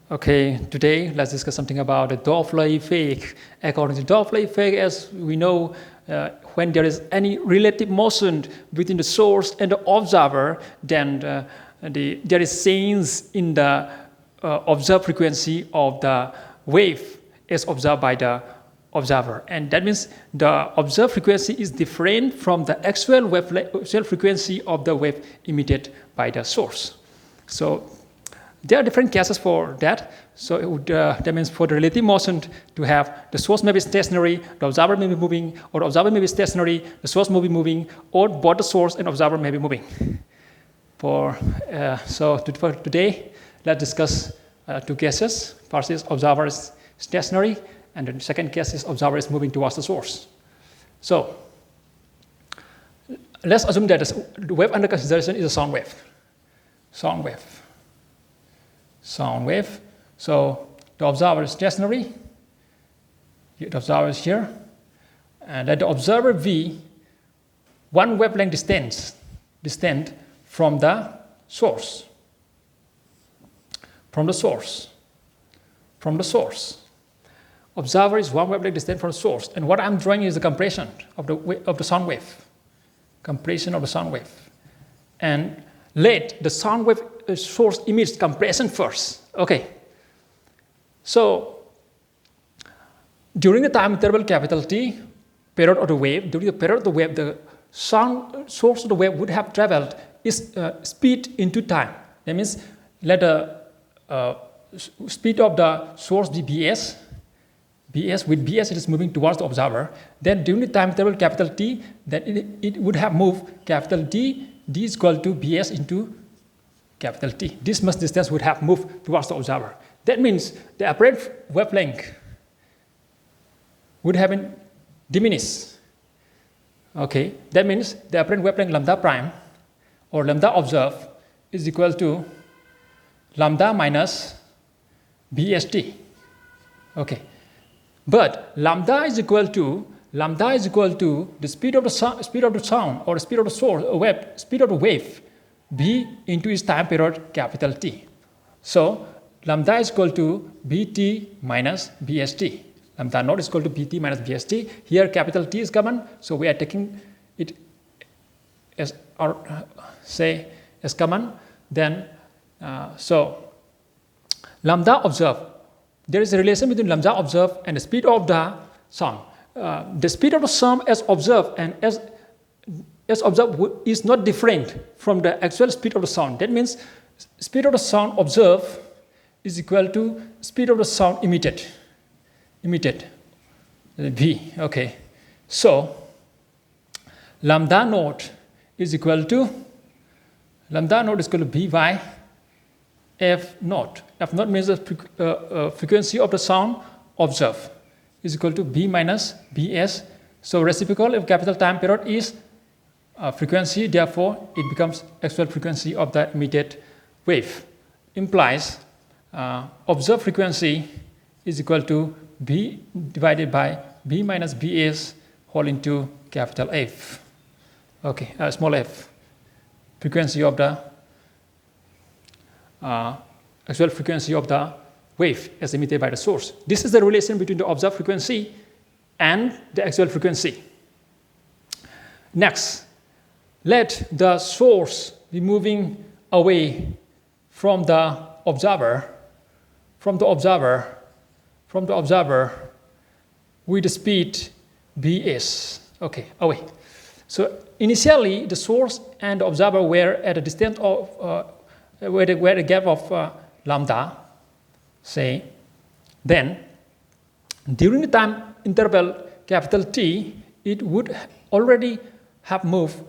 Okay, today let's discuss something about the Doppler effect. According to Doppler effect, as we know, when there is any relative motion between the source and the observer, then there is change in the observed frequency of the wave as observed by the observer, and that means the observed frequency is different from the actual frequency of the wave emitted by the source. So there are different cases for that. So it would, that means for the relative motion to have the source may be stationary, the observer may be moving, or the observer may be stationary, the source may be moving, or both the source and observer may be moving. For today, let's discuss two cases. First is observer is stationary, and the second case is observer is moving towards the source. So let's assume that the wave under consideration is a sound wave. Sound wave. So the observer is stationary. The observer is here, and let the observer be one wavelength distant from the source. From the source. Observer is one wavelength distant from the source, and what I'm drawing is the compression of the sound wave. Compression of the sound wave, and let the sound wave source emits compression first. Okay. So during the time interval capital T, period of the wave, during the period of the wave, the sound source of the wave would have traveled its speed into time. That means let the speed of the source be Bs. With Bs it is moving towards the observer. Then during the time interval capital T, then it would have moved capital D is equal to Bs into capital T. This much distance would have moved towards the observer. That means the apparent wavelength would have been diminished. Okay, that means the apparent wavelength lambda prime or lambda observed is equal to lambda minus Bst. Okay, but lambda is equal to the speed of the sound or the speed of the source speed of the wave b into its time period capital T. So lambda is equal to Bt minus Bst. Lambda naught is equal to Bt minus Bst. Here capital T is common, so we are taking it as as common. Then so lambda observed. There is a relation between lambda observed and the speed of the sound. The speed of the sound as observed and as observed is not different from the actual speed of the sound. That means speed of the sound observed is equal to speed of the sound emitted. V. Okay. So lambda naught is equal to B by F naught. F naught means the frequency of the sound observed is equal to B minus Bs. So reciprocal of capital time period is frequency, therefore it becomes actual frequency of the emitted wave. Implies observed frequency is equal to B divided by B minus Bs whole into capital F. Okay, small f. Frequency of the actual frequency of the wave as emitted by the source. This is the relation between the observed frequency and the actual frequency. Next, let the source be moving away from the observer with the speed Bs. Okay, away. So initially the source and the observer were at a distance of where the gap of lambda, say. Then during the time interval capital T, it would already have moved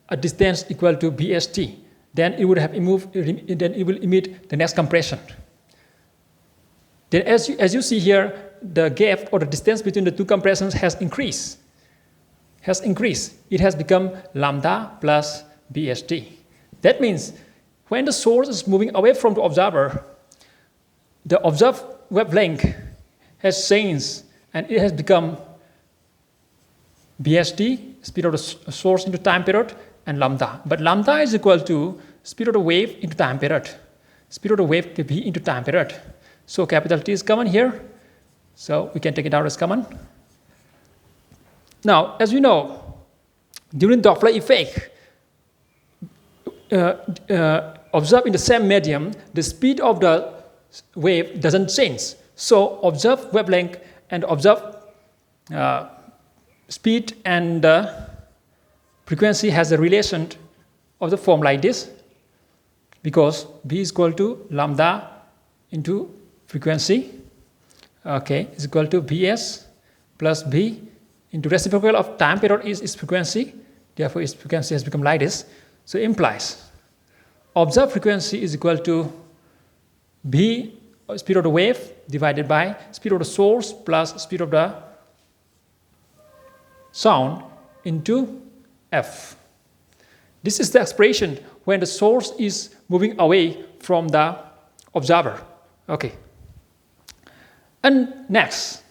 a distance equal to Bst. Then it would have moved. Then it will emit the next compression. Then as you see here, the gap or the distance between the two compressions has increased. It has become lambda plus Bst. That means when the source is moving away from the observed wavelength has changed and it has become Bst, speed of the source into time period, and lambda. But lambda is equal to speed of the wave into time period. Speed of the wave to be into time period. So capital T is common here. So we can take it out as common. Now, as we know, during Doppler effect, observed in the same medium, the speed of the wave doesn't change. So observed wavelength and observed speed and frequency has a relation of the form like this, because V is equal to lambda into frequency. Okay, is equal to Vs plus V into reciprocal of time period is frequency. Therefore, its frequency has become like this. So it implies observed frequency is equal to V, speed of the wave, divided by speed of the source plus speed of the sound into F. This is the expression when the source is moving away from the observer. Okay. And next,